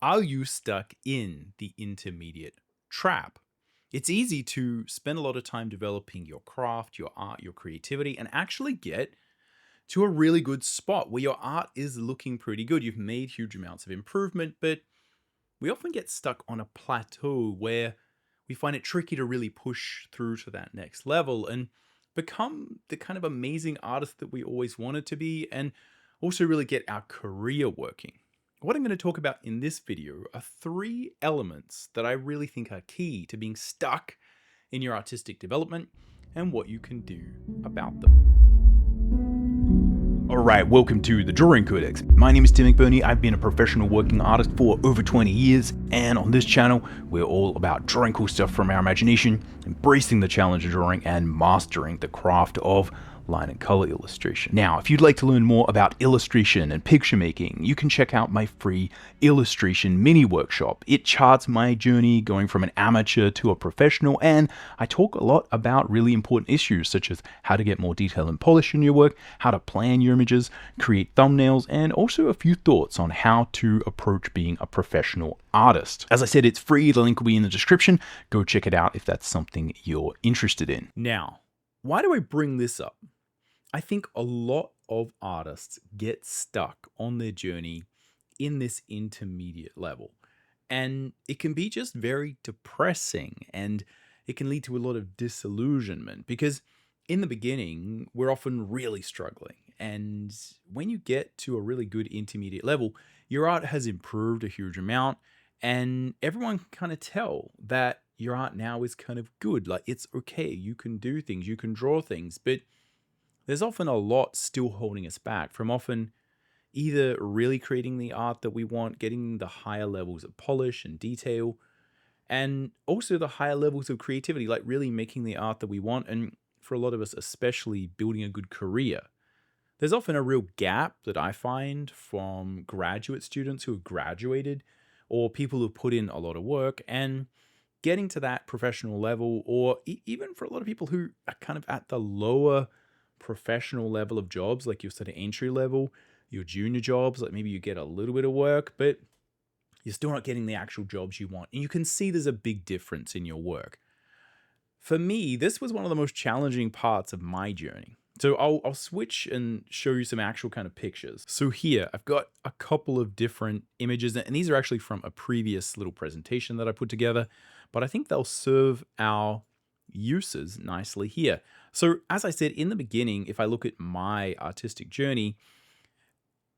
Are you stuck in the intermediate trap? It's easy to spend a lot of time developing your craft, your art, your creativity, and actually get to a really good spot where your art is looking pretty good. You've made huge amounts of improvement, but we often get stuck on a plateau where we find it tricky to really push through to that next level and become the kind of amazing artist that we always wanted to be, and also really get our career working. What I'm going to talk about in this video are three elements that I really think are key to being stuck in your artistic development and what you can do about them. Alright, welcome to the Drawing Codex. My name is Mcburnie. I've been a professional working artist for over 20 years, and on this channel, we're all about drawing cool stuff from our imagination, embracing the challenge of drawing, and mastering the craft of line and color illustration. Now, if you'd like to learn more about illustration and picture making, you can check out my free illustration mini workshop. It charts my journey going from an amateur to a professional, and I talk a lot about really important issues such as how to get more detail and polish in your work, how to plan your images, create thumbnails, and also a few thoughts on how to approach being a professional artist. As I said, it's free. The link will be in the description. Go check it out if that's something you're interested in. Now, why do I bring this up? I think a lot of artists get stuck on their journey in this intermediate level, and it can be just very depressing, and it can lead to a lot of disillusionment because in the beginning, we're often really struggling. And when you get to a really good intermediate level, your art has improved a huge amount, and everyone can kind of tell that your art now is kind of good. Like, it's okay, you can do things, you can draw things, but there's often a lot still holding us back from often either really creating the art that we want, getting the higher levels of polish and detail, and also the higher levels of creativity, like really making the art that we want, and for a lot of us, especially building a good career. There's often a real gap that I find from graduate students who have graduated or people who put in a lot of work and getting to that professional level, or even for a lot of people who are kind of at the lower professional level of jobs, like your sort of entry level, your junior jobs, like maybe you get a little bit of work, but you're still not getting the actual jobs you want. And you can see there's a big difference in your work. For me, this was one of the most challenging parts of my journey. So I'll switch and show you some actual kind of pictures. So here, I've got a couple of different images, and these are actually from a previous little presentation that I put together, but I think they'll serve our uses nicely here. So as I said in the beginning, if I look at my artistic journey,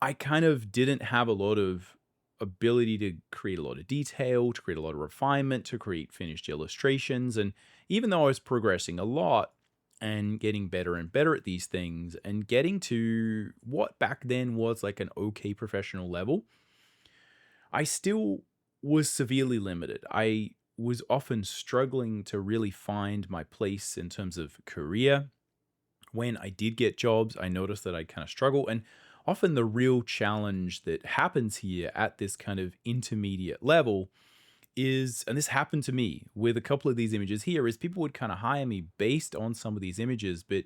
I kind of didn't have a lot of ability to create a lot of detail, to create a lot of refinement, to create finished illustrations. And even though I was progressing a lot and getting better and better at these things and getting to what back then was like an okay professional level, I still was severely limited. I was often struggling to really find my place in terms of career. When I did get jobs, I noticed that I kind of struggle. And often the real challenge that happens here at this kind of intermediate level is, and this happened to me with a couple of these images here, is people would kind of hire me based on some of these images, but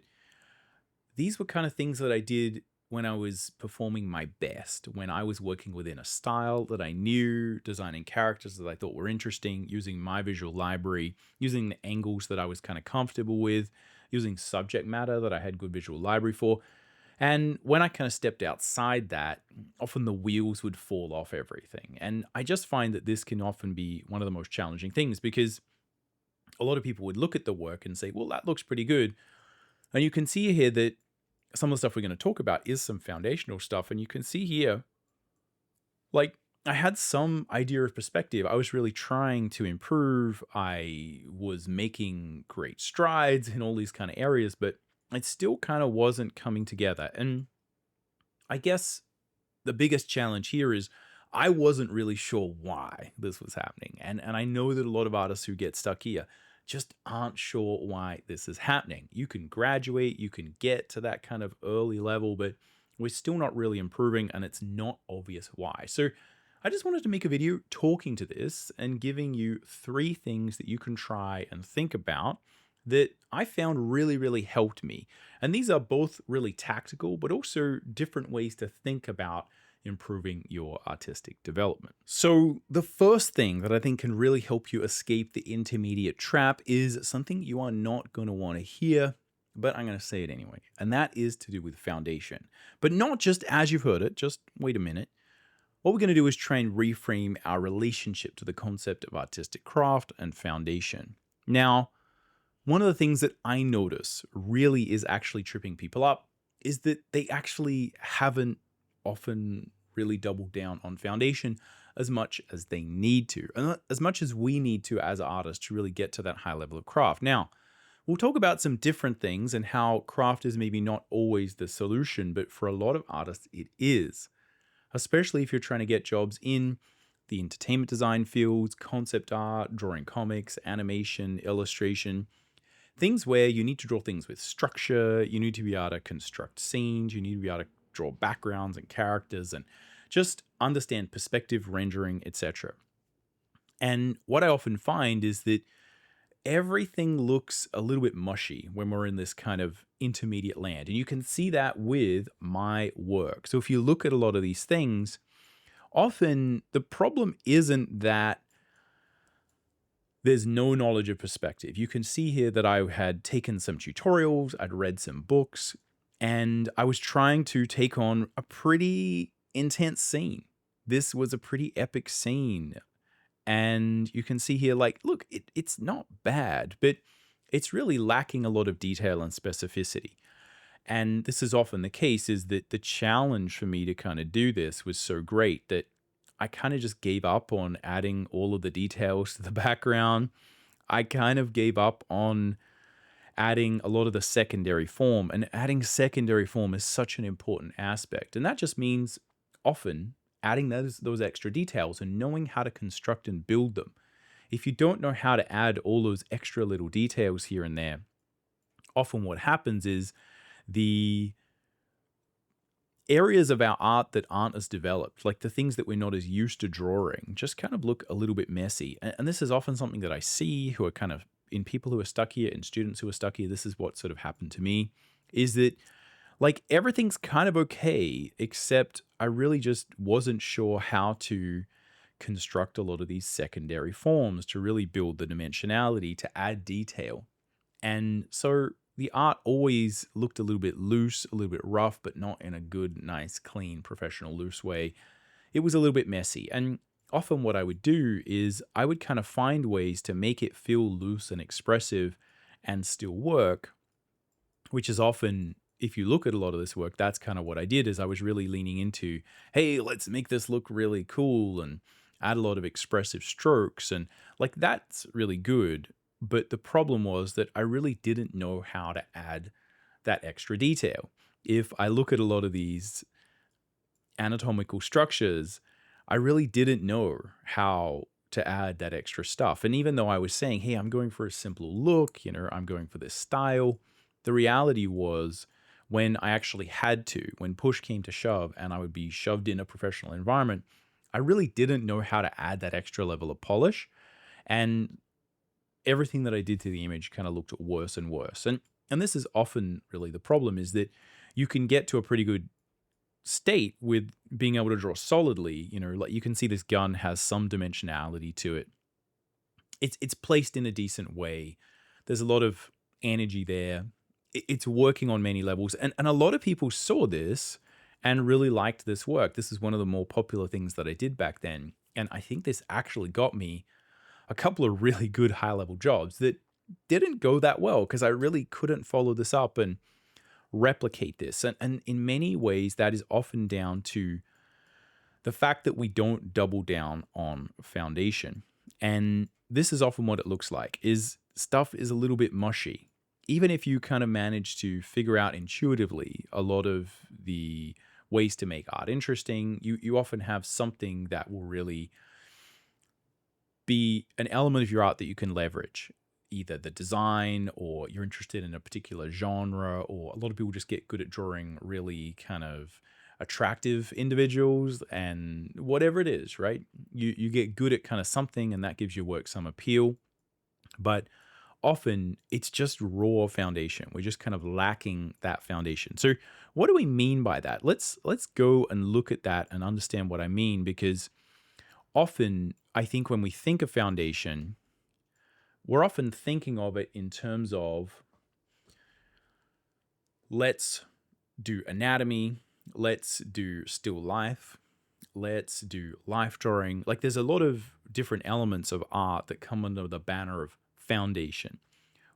these were kind of things that I did when I was performing my best, when I was working within a style that I knew, designing characters that I thought were interesting, using my visual library, using the angles that I was kind of comfortable with, using subject matter that I had good visual library for. And when I kind of stepped outside that, often the wheels would fall off everything. And I just find that this can often be one of the most challenging things because a lot of people would look at the work and say, well, that looks pretty good. And you can see here that some of the stuff we're going to talk about is some foundational stuff. And you can see here, like, I had some idea of perspective. I was really trying to improve. I was making great strides in all these kind of areas, but it still kind of wasn't coming together. And I guess the biggest challenge here is I wasn't really sure why this was happening. And I know that a lot of artists who get stuck here just aren't sure why this is happening. You can graduate, you can get to that kind of early level, but we're still not really improving and it's not obvious why. So I just wanted to make a video talking to this and giving you three things that you can try and think about that I found really, really helped me. And these are both really tactical, but also different ways to think about improving your artistic development. So the first thing that I think can really help you escape the intermediate trap is something you are not going to want to hear, but I'm going to say it anyway. And that is to do with foundation. But not just as you've heard it, just wait a minute. What we're going to do is try and reframe our relationship to the concept of artistic craft and foundation. Now, one of the things that I notice really is actually tripping people up is that they actually haven't often really doubled down on foundation as much as they need to, and as much as we need to as artists to really get to that high level of craft. Now, we'll talk about some different things and how craft is maybe not always the solution, but for a lot of artists, it is, especially if you're trying to get jobs in the entertainment design fields, concept art, drawing comics, animation, illustration. Things where you need to draw things with structure, you need to be able to construct scenes, you need to be able to draw backgrounds and characters and just understand perspective, rendering, etc. And what I often find is that everything looks a little bit mushy when we're in this kind of intermediate land. And you can see that with my work. So if you look at a lot of these things, often the problem isn't that there's no knowledge of perspective. You can see here that I had taken some tutorials, I'd read some books, and I was trying to take on a pretty intense scene. This was a pretty epic scene. And you can see here, like, look, it's not bad, but it's really lacking a lot of detail and specificity. And this is often the case, is that the challenge for me to kind of do this was so great that I kind of just gave up on adding all of the details to the background. I kind of gave up on adding a lot of the secondary form, and adding secondary form is such an important aspect. And that just means often adding those extra details and knowing how to construct and build them. If you don't know how to add all those extra little details here and there, often what happens is the areas of our art that aren't as developed, like the things that we're not as used to drawing, just kind of look a little bit messy. And this is often something that I see who are kind of in people who are stuck here and students who are stuck here. This is what sort of happened to me, is that like everything's kind of okay, except I really just wasn't sure how to construct a lot of these secondary forms to really build the dimensionality, to add detail. And so the art always looked a little bit loose, a little bit rough, but not in a good, nice, clean, professional, loose way. It was a little bit messy. And often what I would do is I would kind of find ways to make it feel loose and expressive and still work, which is often, if you look at a lot of this work, that's kind of what I did, is I was really leaning into, hey, let's make this look really cool and add a lot of expressive strokes. And like, that's really good. But the problem was that I really didn't know how to add that extra detail. If I look at a lot of these anatomical structures, I really didn't know how to add that extra stuff. And even though I was saying, hey, I'm going for a simpler look, I'm going for this style, the reality was when I actually had to, when push came to shove and I would be shoved in a professional environment, I really didn't know how to add that extra level of polish. And everything that I did to the image kind of looked worse and worse. And this is often really the problem, is that you can get to a pretty good state with being able to draw solidly. Like you can see this gun has some dimensionality to it. It's placed in a decent way. There's a lot of energy there. It's working on many levels. And a lot of people saw this and really liked this work. This is one of the more popular things that I did back then. And I think this actually got me a couple of really good high-level jobs that didn't go that well because I really couldn't follow this up and replicate this. And in many ways, that is often down to the fact that we don't double down on foundation. And this is often what it looks like, is stuff is a little bit mushy. Even if you kind of manage to figure out intuitively a lot of the ways to make art interesting, you often have something that will really be an element of your art that you can leverage, either the design, or you're interested in a particular genre, or a lot of people just get good at drawing really kind of attractive individuals, and whatever it is, right? You get good at kind of something, and that gives your work some appeal. But often it's just raw foundation. We're just kind of lacking that foundation. So what do we mean by that? Let's go and look at that and understand what I mean, because often I think when we think of foundation, we're often thinking of it in terms of, let's do anatomy, let's do still life, let's do life drawing. Like, there's a lot of different elements of art that come under the banner of foundation.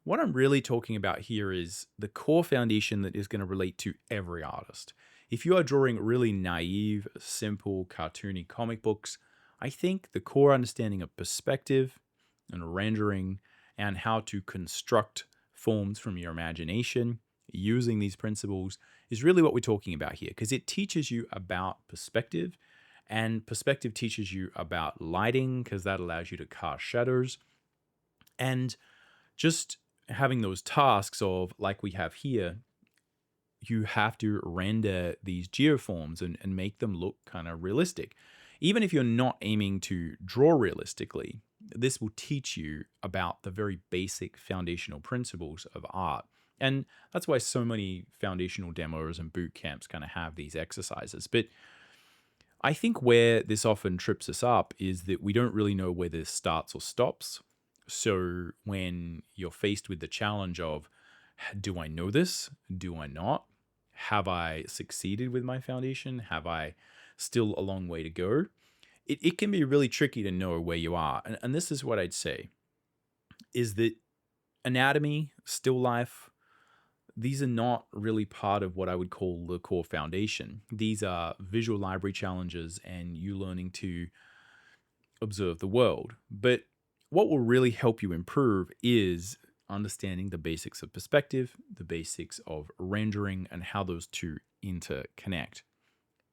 What I'm really talking about here is the core foundation that is going to relate to every artist. If you are drawing really naive, simple, cartoony comic books, I think the core understanding of perspective and rendering and how to construct forms from your imagination using these principles is really what we're talking about here, because it teaches you about perspective, and perspective teaches you about lighting, because that allows you to cast shadows. And just having those tasks of, like we have here, you have to render these geoforms and make them look kind of realistic. Even if you're not aiming to draw realistically, this will teach you about the very basic foundational principles of art. And that's why so many foundational demos and boot camps kind of have these exercises. But I think where this often trips us up is that we don't really know where this starts or stops. So when you're faced with the challenge of, do I know this? Do I not? Have I succeeded with my foundation? Have I still a long way to go? It can be really tricky to know where you are. And this is what I'd say, is that anatomy, still life, these are not really part of what I would call the core foundation. These are visual library challenges and you learning to observe the world. But what will really help you improve is understanding the basics of perspective, the basics of rendering, and how those two interconnect.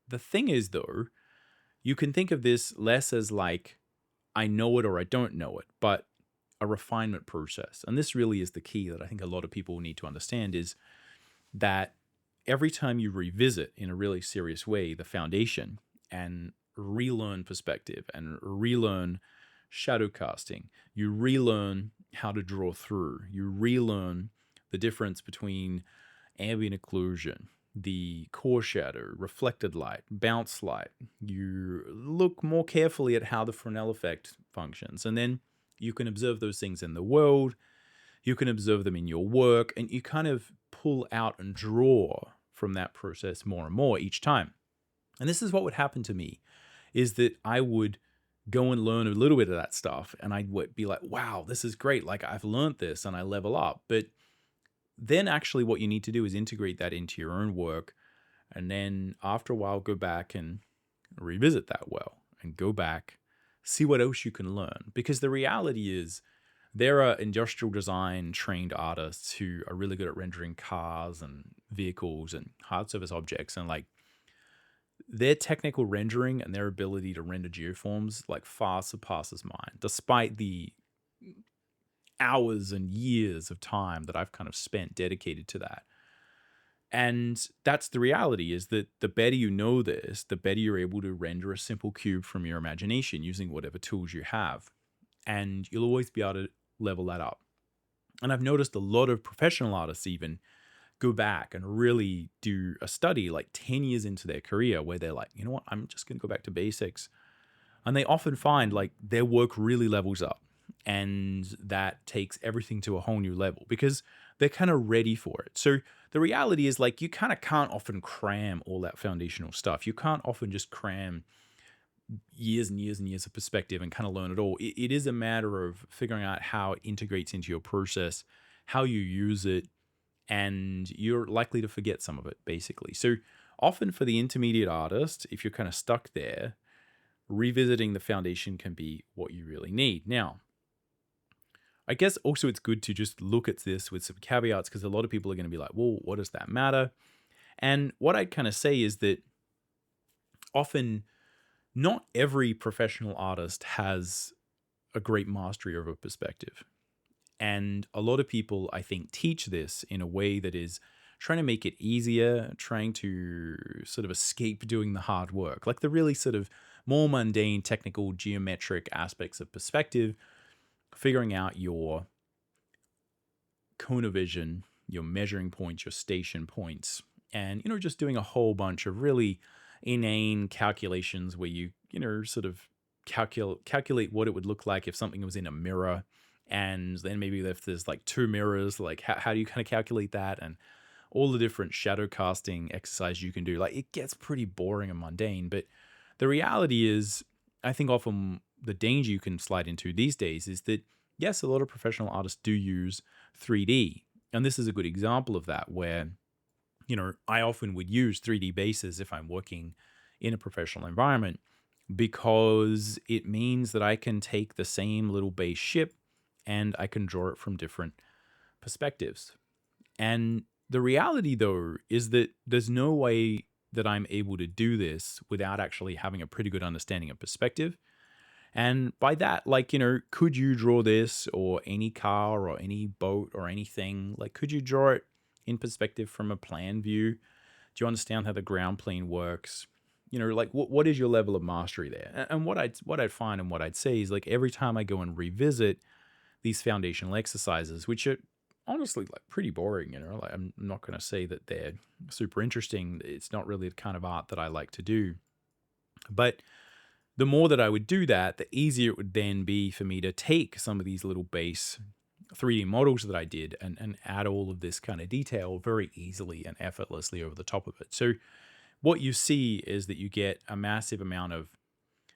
The thing is, though, you can think of this less as like, I know it or I don't know it, but a refinement process. And this really is the key that I think a lot of people need to understand, is that every time you revisit in a really serious way the foundation and relearn perspective and relearn shadow casting, you relearn how to draw through, you relearn the difference between ambient occlusion, the core shadow, reflected light, bounce light. You look more carefully at how the Fresnel effect functions, and then you can observe those things in the world, you can observe them in your work, and you kind of pull out and draw from that process more and more each time. And this is what would happen to me, is that I would go and learn a little bit of that stuff, and I would be like, wow, this is great. Like, I've learned this and I level up. But then actually what you need to do is integrate that into your own work. And then after a while, go back and revisit that well and go back, see what else you can learn. Because the reality is, there are industrial design trained artists who are really good at rendering cars and vehicles and hard surface objects, and like, their technical rendering and their ability to render geoforms like far surpasses mine, despite the hours and years of time that I've kind of spent dedicated to that. And that's the reality, is that the better you know this, the better you're able to render a simple cube from your imagination using whatever tools you have. And you'll always be able to level that up. And I've noticed a lot of professional artists even go back and really do a study like 10 years into their career where they're like, you know what, I'm just going to go back to basics. And they often find like their work really levels up, and that takes everything to a whole new level because they're kind of ready for it. So the reality is, like, you kind of can't often cram all that foundational stuff. You can't often just cram years and years and years of perspective and kind of learn it all. It is a matter of figuring out how it integrates into your process, how you use it, and you're likely to forget some of it, basically. So often for the intermediate artist, if you're kind of stuck there, revisiting the foundation can be what you really need. Now, I guess also it's good to just look at this with some caveats, because a lot of people are going to be like, well, what does that matter? And what I'd kind of say is that often not every professional artist has a great mastery over perspective. And a lot of people, I think, teach this in a way that is trying to make it easier, trying to sort of escape doing the hard work, like the really sort of more mundane, technical, geometric aspects of perspective, figuring out your cone of vision, your measuring points, your station points, and, just doing a whole bunch of really inane calculations where you sort of calculate what it would look like if something was in a mirror. And then maybe if there's like two mirrors, like how do you kind of calculate that? And all the different shadow casting exercises you can do. Like, it gets pretty boring and mundane, but the reality is, I think often the danger you can slide into these days is that, yes, a lot of professional artists do use 3D. And this is a good example of that, where, I often would use 3D bases if I'm working in a professional environment, because it means that I can take the same little base ship and I can draw it from different perspectives. And the reality, though, is that there's no way that I'm able to do this without actually having a pretty good understanding of perspective. And by that, like, could you draw this or any car or any boat or anything? Like, could you draw it in perspective from a plan view? Do you understand how the ground plane works? Like, what is your level of mastery there? And what I'd find and what I'd say is, like, every time I go and revisit these foundational exercises, which are honestly like pretty boring, like, I'm not going to say that they're super interesting. It's not really the kind of art that I like to do. But the more that I would do that, the easier it would then be for me to take some of these little base 3D models that I did and add all of this kind of detail very easily and effortlessly over the top of it. So what you see is that you get a massive amount of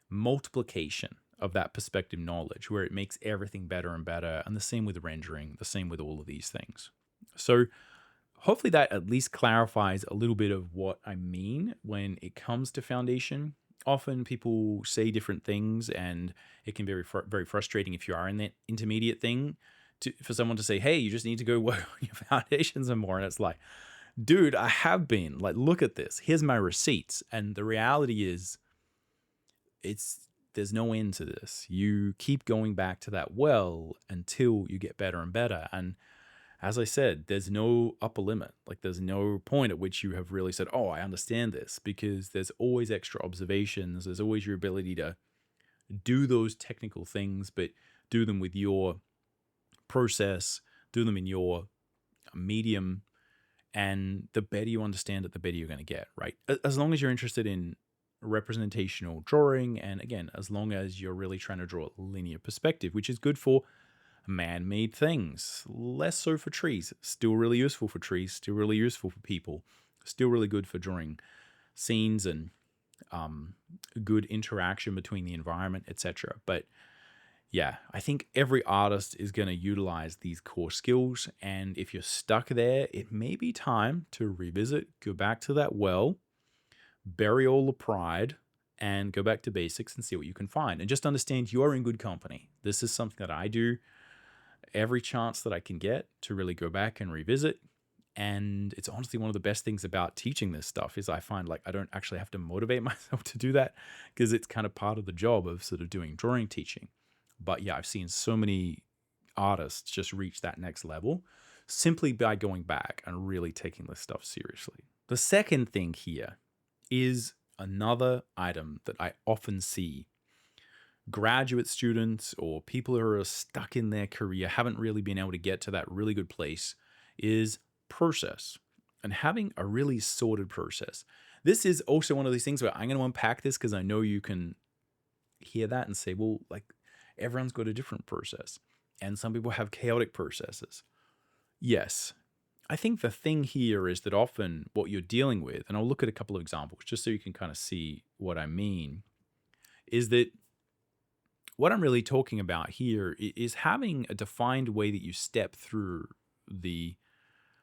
multiplication of that perspective knowledge, where it makes everything better and better. And the same with rendering, the same with all of these things. So hopefully that at least clarifies a little bit of what I mean when it comes to Foundation. Often people say different things, and it can be very frustrating if you are in that intermediate thing for someone to say, hey, you just need to go work on your foundations and more. And it's like, dude, I have been. Like, look at this. Here's my receipts. And the reality is, there's no end to this. You keep going back to that well until you get better and better. And as I said, there's no upper limit. Like, there's no point at which you have really said, oh, I understand this, because there's always extra observations. There's always your ability to do those technical things, but do them with your process, do them in your medium. And the better you understand it, the better you're going to get, right? As long as you're interested in representational drawing, and again, as long as you're really trying to draw a linear perspective, which is good for man-made things, less so for trees. Still really useful for trees, still really useful for people, still really good for drawing scenes and good interaction between the environment, etc. But yeah, I think every artist is going to utilize these core skills, and if you're stuck there, it may be time to revisit, go back to that well, bury all the pride, and go back to basics and see what you can find. And just understand you are in good company. This is something that I do every chance that I can get to really go back and revisit. And it's honestly one of the best things about teaching this stuff is I find, like, I don't actually have to motivate myself to do that, because it's kind of part of the job of sort of doing drawing teaching. But yeah, I've seen so many artists just reach that next level simply by going back and really taking this stuff seriously. The second thing here is another item that I often see graduate students or people who are stuck in their career, haven't really been able to get to that really good place, is process, and having a really sorted process. This is also one of these things where I'm going to unpack this, because I know you can hear that and say, well, like, everyone's got a different process, and some people have chaotic processes. Yes. I think the thing here is that often what you're dealing with, and I'll look at a couple of examples just so you can kind of see what I mean, is that what I'm really talking about here is having a defined way that you step through the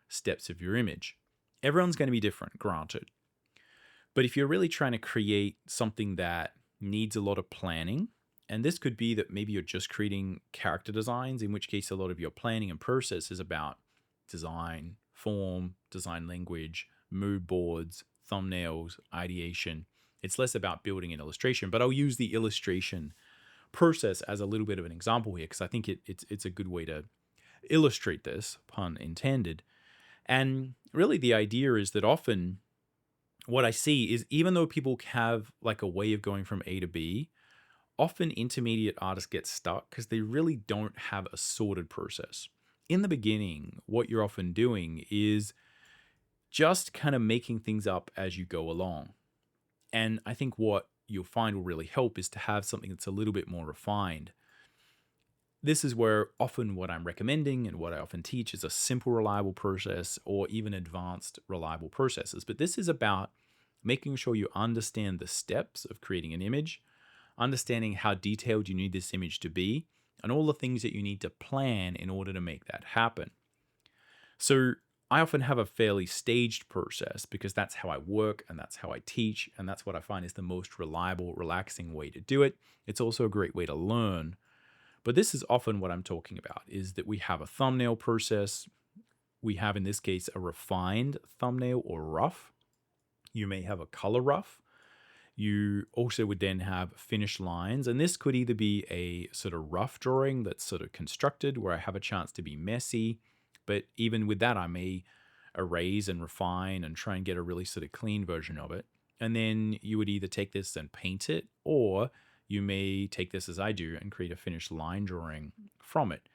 steps of your image. Everyone's going to be different, granted. But if you're really trying to create something that needs a lot of planning, and this could be that maybe you're just creating character designs, in which case a lot of your planning and process is about design, form, design language, mood boards, thumbnails, ideation. It's less about building an illustration, but I'll use the illustration process as a little bit of an example here, because I think it's a good way to illustrate this, pun intended. And really the idea is that often what I see is, even though people have like a way of going from A to B, often intermediate artists get stuck because they really don't have a sorted process. in the beginning, what you're often doing is just kind of making things up as you go along. And I think what you'll find will really help is to have something that's a little bit more refined. This is where often what I'm recommending and what I often teach is a simple, reliable process or even advanced, reliable processes. But this is about making sure you understand the steps of creating an image, understanding how detailed you need this image to be, and all the things that you need to plan in order to make that happen. So I often have a fairly staged process because that's how I work and that's how I teach. And that's what I find is the most reliable, relaxing way to do it. It's also a great way to learn. But this is often what I'm talking about is that we have a thumbnail process. We have, in this case, a refined thumbnail or rough. You may have a color rough. You also would then have finished lines. And this could either be a sort of rough drawing that's sort of constructed where I have a chance to be messy. But even with that, I may erase and refine and try and get a really sort of clean version of it. And then you would either take this and paint it, or you may take this as I do and create a finished line drawing from it.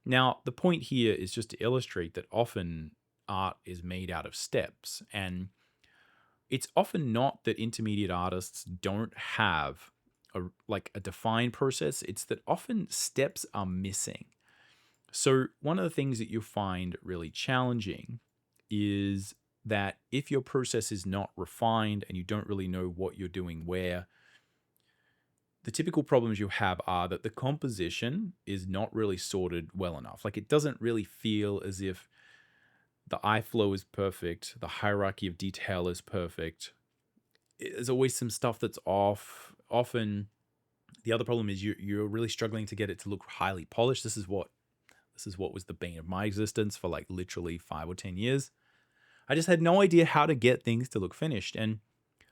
Now, the point here is just to illustrate that often art is made out of steps. And it's often not that intermediate artists don't have a defined process. It's that often steps are missing. So one of the things that you'll find really challenging is that if your process is not refined and you don't really know what you're doing where, the typical problems you have are that the composition is not really sorted well enough. Like, it doesn't really feel as if the eye flow is perfect, the hierarchy of detail is perfect. There's always some stuff that's off. Often the other problem is you're really struggling to get it to look highly polished. This is what was the bane of my existence for like literally 5 or 10 years. I just had no idea how to get things to look finished. And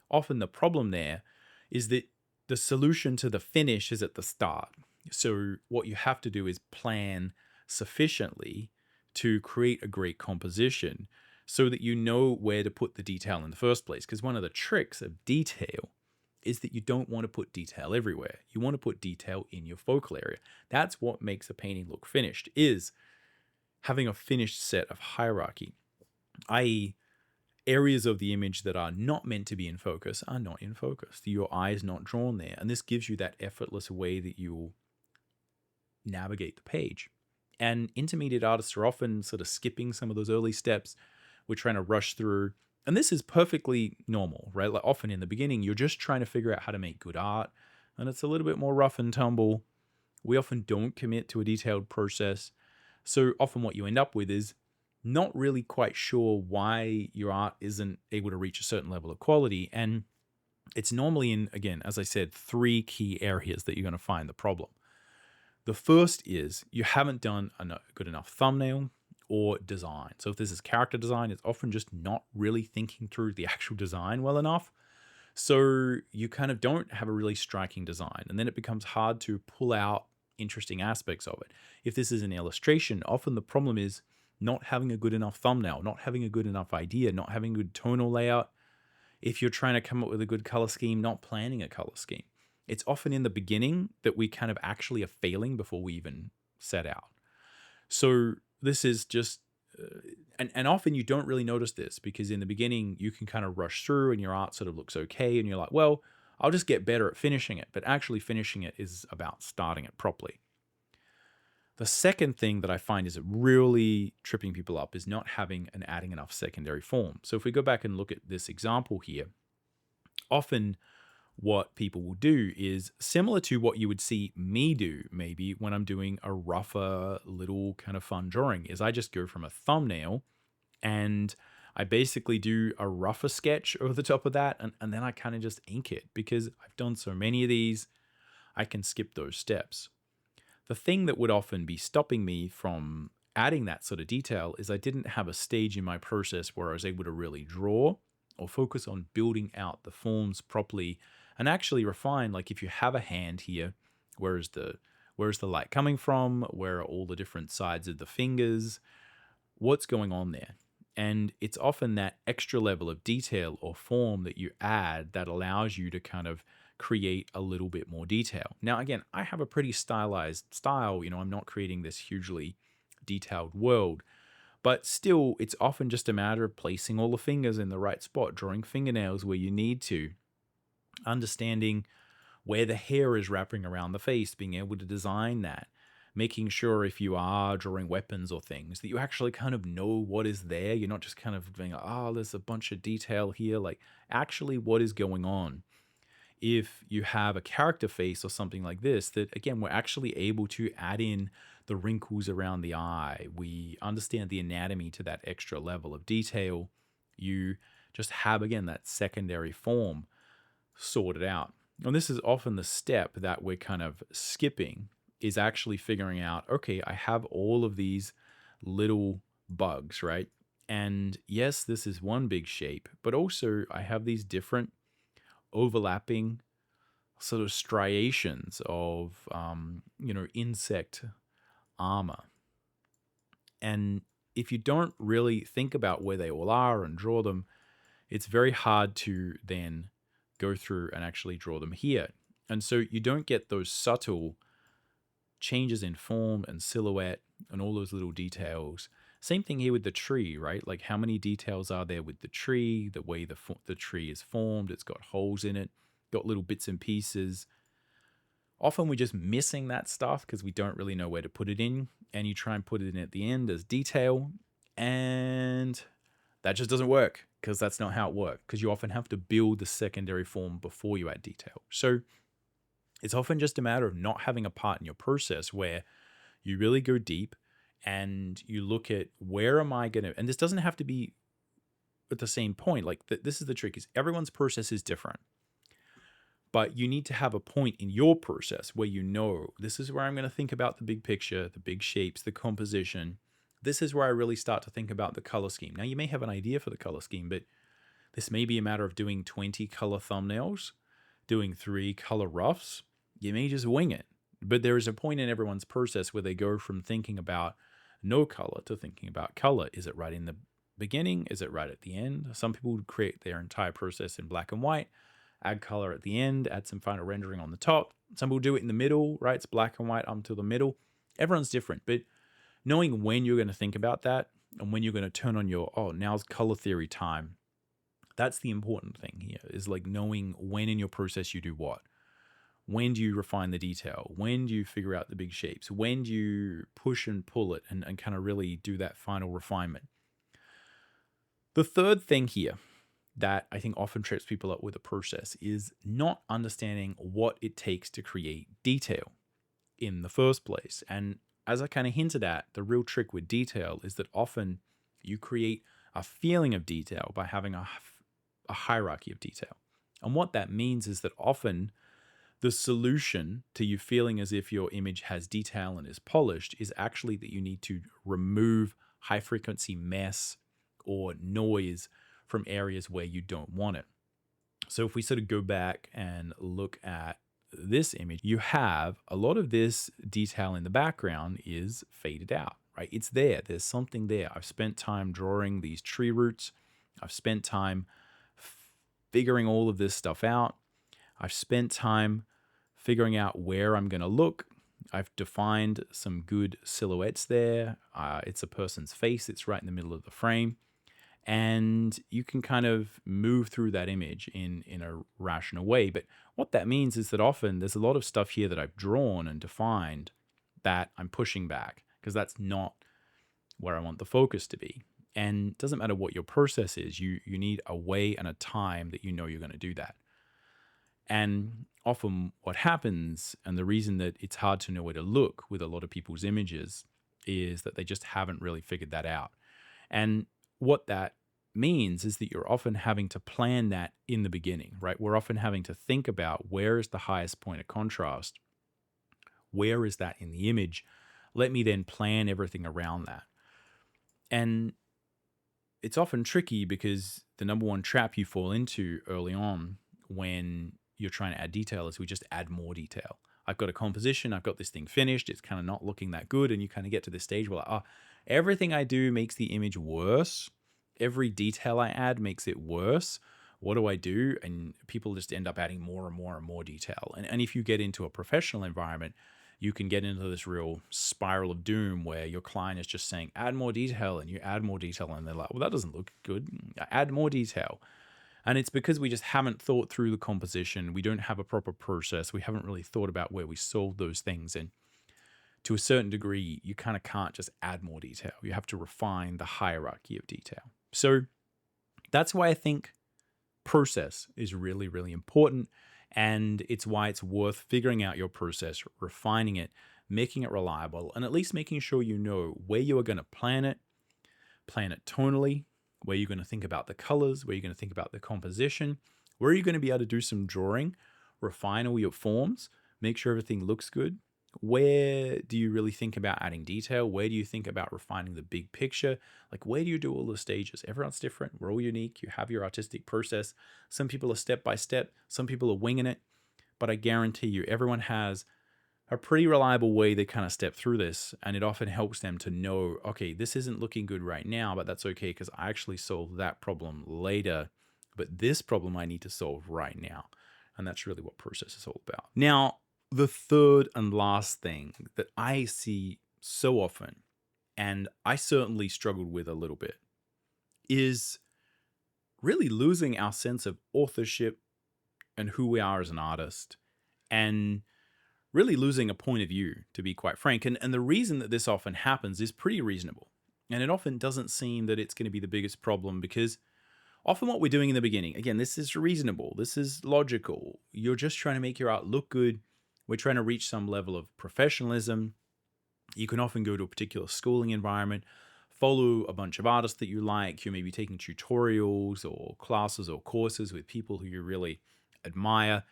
often the problem there is that the solution to the finish is at the start. So what you have to do is plan sufficiently to create a great composition so that you know where to put the detail in the first place. Because one of the tricks of detail is that you don't want to put detail everywhere. You want to put detail in your focal area. That's what makes a painting look finished, is having a finished set of hierarchy, i.e., areas of the image that are not meant to be in focus are not in focus. Your eye is not drawn there. And this gives you that effortless way that you'll navigate the page. And intermediate artists are often sort of skipping some of those early steps. We're trying to rush through. And this is perfectly normal, right? Like, often in the beginning, you're just trying to figure out how to make good art. And it's a little bit more rough and tumble. We often don't commit to a detailed process. So often what you end up with is not really quite sure why your art isn't able to reach a certain level of quality. And it's normally in, again, as I said, 3 key areas that you're going to find the problem. The first is you haven't done a good enough thumbnail or design. So if this is character design, it's often just not really thinking through the actual design well enough. So you kind of don't have a really striking design. And then it becomes hard to pull out interesting aspects of it. If this is an illustration, often the problem is not having a good enough thumbnail, not having a good enough idea, not having a good tonal layout. If you're trying to come up with a good color scheme, not planning a color scheme. It's often in the beginning that we kind of actually are failing before we even set out. So this is just, and often you don't really notice this because in the beginning you can kind of rush through and your art sort of looks okay and you're like, well, I'll just get better at finishing it. But actually finishing it is about starting it properly. The second thing that I find is really tripping people up is not having and adding enough secondary form. So if we go back and look at this example here, often what people will do is similar to what you would see me do maybe when I'm doing a rougher little kind of fun drawing, is I just go from a thumbnail and I basically do a rougher sketch over the top of that, and then I kind of just ink it because I've done so many of these, I can skip those steps. The thing that would often be stopping me from adding that sort of detail is I didn't have a stage in my process where I was able to really draw or focus on building out the forms properly and actually refine, like if you have a hand here, where's the light coming from? Where are all the different sides of the fingers? What's going on there? And it's often that extra level of detail or form that you add that allows you to kind of create a little bit more detail. Now, again, I have a pretty stylized style. I'm not creating this hugely detailed world. But still, it's often just a matter of placing all the fingers in the right spot, drawing fingernails where you need to, understanding where the hair is wrapping around the face, being able to design that, making sure if you are drawing weapons or things that you actually kind of know what is there. You're not just kind of being, oh, there's a bunch of detail here, like actually what is going on. If you have a character face or something like this, that again, we're actually able to add in the wrinkles around the eye. We understand the anatomy to that extra level of detail. You just have, again, that secondary form sorted out. And this is often the step that we're kind of skipping, is actually figuring out, okay, I have all of these little bugs, right? And yes, this is one big shape, but also I have these different overlapping sort of striations of, insect armor. And if you don't really think about where they all are and draw them, it's very hard to then go through and actually draw them here. And so you don't get those subtle changes in form and silhouette and all those little details. Same thing here with the tree, right? Like how many details are there with the tree, the way the tree is formed, it's got holes in it, got little bits and pieces. Often we're just missing that stuff because we don't really know where to put it in, and you try and put it in at the end as detail, and that just doesn't work because that's not how it works, because you often have to build the secondary form before you add detail. So it's often just a matter of not having a part in your process where you really go deep and you look at where am I going to, and this doesn't have to be at the same point. Like this is the trick, is everyone's process is different. But you need to have a point in your process where you know, this is where I'm going to think about the big picture, the big shapes, the composition. This is where I really start to think about the color scheme. Now, you may have an idea for the color scheme, but this may be a matter of doing 20 color thumbnails, doing 3 color roughs. You may just wing it. But there is a point in everyone's process where they go from thinking about no color to thinking about color. Is it right in the beginning? Is it right at the end? Some people create their entire process in black and white, add color at the end, add some final rendering on the top. Some people do it in the middle, right? It's black and white up to the middle. Everyone's different, but knowing when you're going to think about that and when you're going to turn on your, now's color theory time. That's the important thing here, is like knowing when in your process you do what. When do you refine the detail? When do you figure out the big shapes? When do you push and pull it and kind of really do that final refinement? The third thing here that I think often trips people up with a process is not understanding what it takes to create detail in the first place. And as I kind of hinted at, the real trick with detail is that often you create a feeling of detail by having a hierarchy of detail. And what that means is that often the solution to you feeling as if your image has detail and is polished is actually that you need to remove high frequency mess or noise from areas where you don't want it. So if we sort of go back and look at this image, you have a lot of this detail in the background is faded out, right? It's there. There's something there. I've spent time drawing these tree roots. I've spent time figuring all of this stuff out. I've spent time figuring out where I'm going to look. I've defined some good silhouettes there. It's a person's face. It's right in the middle of the frame. And you can kind of move through that image in a rational way. But what that means is that often there's a lot of stuff here that I've drawn and defined that I'm pushing back because that's not where I want the focus to be. And it doesn't matter what your process is, you need a way and a time that you know you're going to do that. And often what happens, and the reason that it's hard to know where to look with a lot of people's images, is that they just haven't really figured that out. And what that means is that you're often having to plan that in the beginning, right? We're often having to think about, where is the highest point of contrast? Where is that in the image? Let me then plan everything around that. And it's often tricky because the number one trap you fall into early on when you're trying to add detail is we just add more detail. I've got a composition, I've got this thing finished, it's kind of not looking that good, and you kind of get to this stage where like, everything I do makes the image worse. Every detail I add makes it worse. What do I do? And people just end up adding more and more and more detail. And if you get into a professional environment, you can get into this real spiral of doom where your client is just saying, add more detail, and you add more detail, and they're like, well, that doesn't look good. Add more detail. And it's because we just haven't thought through the composition. We don't have a proper process. We haven't really thought about where we solve those things. And to a certain degree, you kind of can't just add more detail. You have to refine the hierarchy of detail. So that's why I think process is really, really important. And it's why it's worth figuring out your process, refining it, making it reliable, and at least making sure you know where you are going to plan it tonally, where you're going to think about the colors, where you're going to think about the composition, where you're going to be able to do some drawing, refine all your forms, make sure everything looks good. Where do you really think about adding detail? Where do you think about refining the big picture? Like, where do you do all the stages? Everyone's different. We're all unique. You have your artistic process. Some people are step by step. Some people are winging it. But I guarantee you, everyone has a pretty reliable way they kind of step through this. And it often helps them to know, okay, this isn't looking good right now, but that's okay because I actually solved that problem later. But this problem I need to solve right now. And that's really what process is all about. Now, the third and last thing that I see so often, and I certainly struggled with a little bit, is really losing our sense of authorship and who we are as an artist, and really losing a point of view, to be quite frank. And the reason that this often happens is pretty reasonable. And it often doesn't seem that it's going to be the biggest problem because often what we're doing in the beginning, again, this is reasonable, this is logical. You're just trying to make your art look good. We're trying to reach some level of professionalism. You can often go to a particular schooling environment, follow a bunch of artists that you like. You may be taking tutorials or classes or courses with people who you really admire.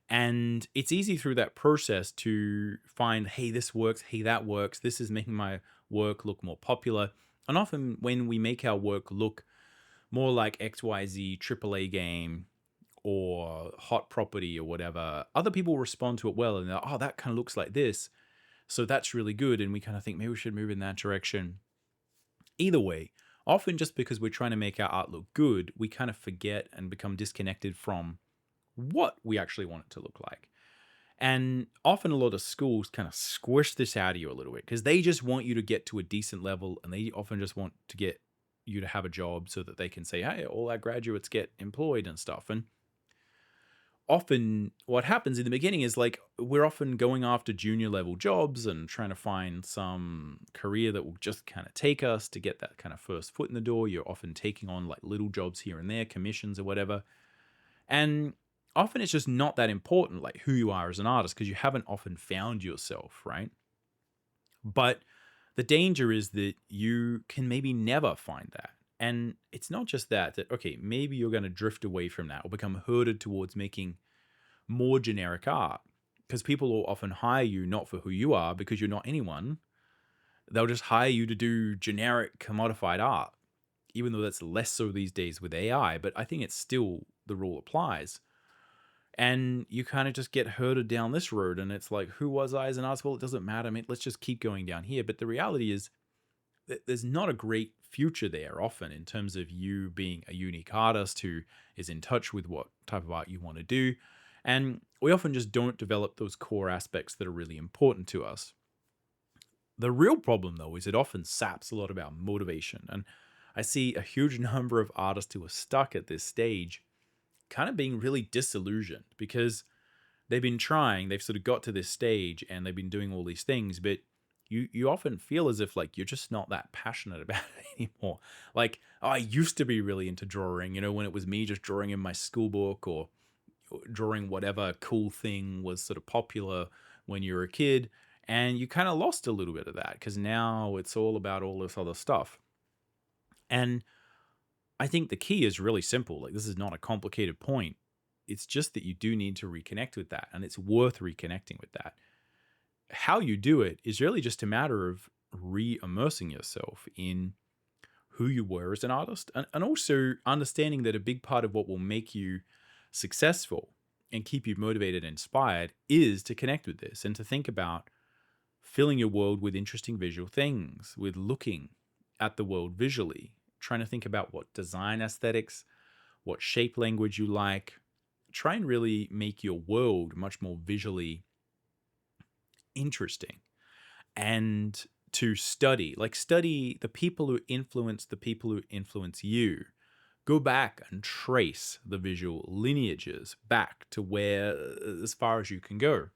And it's easy through that process to find, hey, this works, hey, that works. This is making my work look more popular. And often when we make our work look more like XYZ AAA game or hot property or whatever, other people respond to it well and they're like, oh, that kind of looks like this. So that's really good. And we kind of think maybe we should move in that direction. Either way, often just because we're trying to make our art look good, we kind of forget and become disconnected from what we actually want it to look like. And often a lot of schools kind of squish this out of you a little bit because they just want you to get to a decent level, and they often just want to get you to have a job so that they can say, hey, all our graduates get employed and stuff. And often what happens in the beginning is like we're often going after junior level jobs and trying to find some career that will just kind of take us to get that kind of first foot in the door. You're often taking on like little jobs here and there, commissions or whatever. And often it's just not that important, like who you are as an artist, because you haven't often found yourself, right? But the danger is that you can maybe never find that. And it's not just that, okay, maybe you're going to drift away from that or become herded towards making more generic art, because people will often hire you not for who you are because you're not anyone. They'll just hire you to do generic commodified art, even though that's less so these days with AI, but I think it's still the rule applies. And you kind of just get herded down this road, and it's like, who was I as an artist? Well, it doesn't matter. I mean, let's just keep going down here. But the reality is that there's not a great future there often in terms of you being a unique artist who is in touch with what type of art you want to do. And we often just don't develop those core aspects that are really important to us. The real problem, though, is it often saps a lot of our motivation. And I see a huge number of artists who are stuck at this stage kind of being really disillusioned because they've been trying, they've sort of got to this stage and they've been doing all these things, but you often feel as if like you're just not that passionate about it anymore. Like, oh, I used to be really into drawing, when it was me just drawing in my school book or drawing whatever cool thing was sort of popular when you were a kid. And you kind of lost a little bit of that because now it's all about all this other stuff. And I think the key is really simple. Like, this is not a complicated point. It's just that you do need to reconnect with that, and it's worth reconnecting with that. How you do it is really just a matter of re-immersing yourself in who you were as an artist, and also understanding that a big part of what will make you successful and keep you motivated and inspired is to connect with this and to think about filling your world with interesting visual things, with looking at the world visually, trying to think about what design aesthetics, what shape language you like. Try and really make your world much more visually interesting and to study, like study the people who influence the people who influence you. Go back and trace the visual lineages back to where, as far as you can go.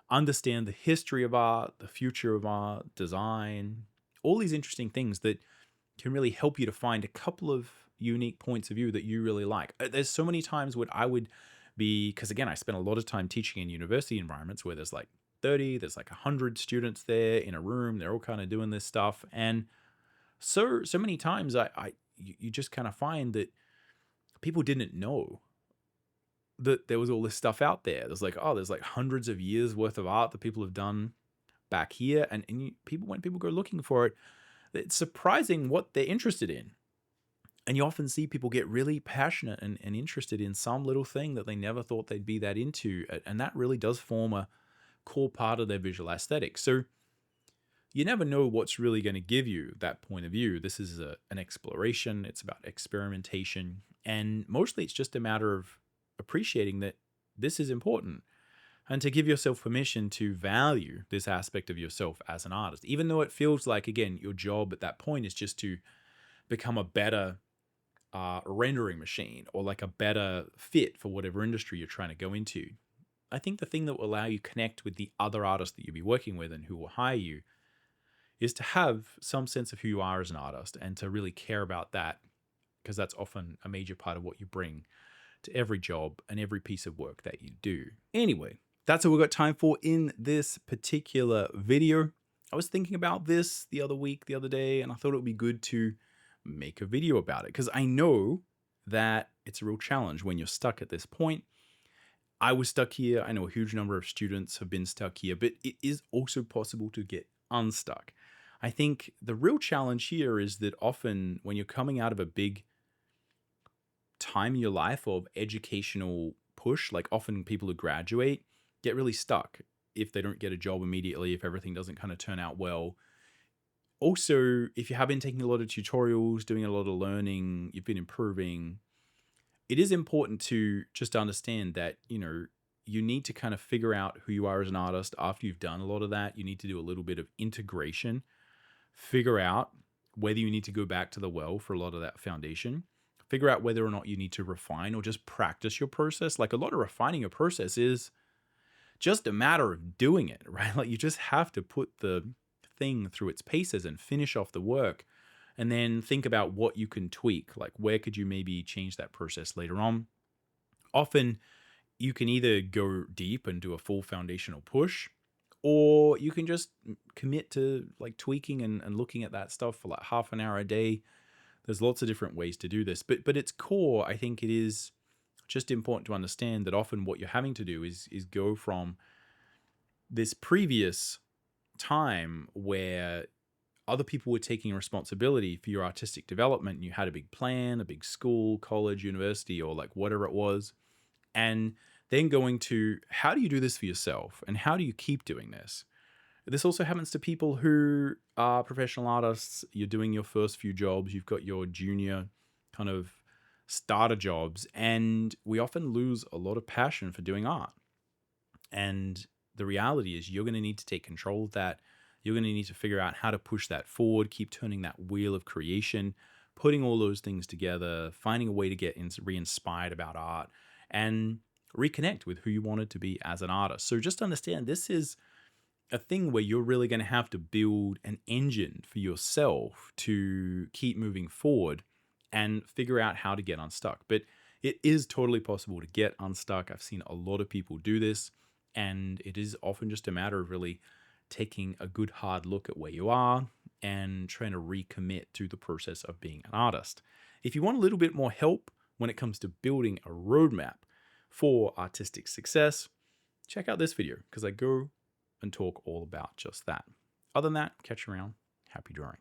Understand the history of art, the future of art, design, all these interesting things that can really help you to find a couple of unique points of view that you really like. There's so many times when I would be, because again, I spent a lot of time teaching in university environments where there's like 30, there's like 100 students there in a room. They're all kind of doing this stuff. And so many times you just kind of find that people didn't know that there was all this stuff out there. There's like, oh, there's like hundreds of years worth of art that people have done back here. And when people go looking for it, it's surprising what they're interested in. And you often see people get really passionate and interested in some little thing that they never thought they'd be that into. And that really does form a core part of their visual aesthetic. So you never know what's really going to give you that point of view. This is an exploration. It's about experimentation. And mostly it's just a matter of appreciating that this is important and to give yourself permission to value this aspect of yourself as an artist, even though it feels like, again, your job at that point is just to become a better rendering machine or like a better fit for whatever industry you're trying to go into. I think the thing that will allow you to connect with the other artists that you'll be working with and who will hire you is to have some sense of who you are as an artist and to really care about that, because that's often a major part of what you bring to every job and every piece of work that you do. Anyway, that's all we've got time for in this particular video. I was thinking about this the other day, and I thought it would be good to make a video about it because I know that it's a real challenge when you're stuck at this point. I was stuck here. I know a huge number of students have been stuck here, but it is also possible to get unstuck. I think the real challenge here is that often when you're coming out of a big time in your life of educational push, like often people who graduate get really stuck if they don't get a job immediately, if everything doesn't kind of turn out well. Also, if you have been taking a lot of tutorials, doing a lot of learning, you've been improving, it is important to just understand that, you need to kind of figure out who you are as an artist after you've done a lot of that. You need to do a little bit of integration, figure out whether you need to go back to the well for a lot of that foundation, figure out whether or not you need to refine or just practice your process. Like a lot of refining a process is just a matter of doing it, right? Like you just have to put the thing through its paces and finish off the work and then think about what you can tweak. Like where could you maybe change that process later on? Often you can either go deep and do a full foundational push, or you can just commit to like tweaking and looking at that stuff for like half an hour a day. There's lots of different ways to do this, but its core, I think it is just important to understand that often what you're having to do is go from this previous time where other people were taking responsibility for your artistic development and you had a big plan, a big school, college, university, or like whatever it was, and then going to how do you do this for yourself and how do you keep doing this? This also happens to people who are professional artists. You're doing your first few jobs. You've got your junior kind of starter jobs, and we often lose a lot of passion for doing art. And the reality is you're going to need to take control of that. You're going to need to figure out how to push that forward, keep turning that wheel of creation, putting all those things together, finding a way to get re-inspired about art and reconnect with who you wanted to be as an artist. So just understand this is a thing where you're really going to have to build an engine for yourself to keep moving forward and figure out how to get unstuck. But it is totally possible to get unstuck. I've seen a lot of people do this, and it is often just a matter of really taking a good hard look at where you are and trying to recommit to the process of being an artist. If you want a little bit more help when it comes to building a roadmap for artistic success, check out this video because I go and talk all about just that. Other than that, catch you around. Happy drawing.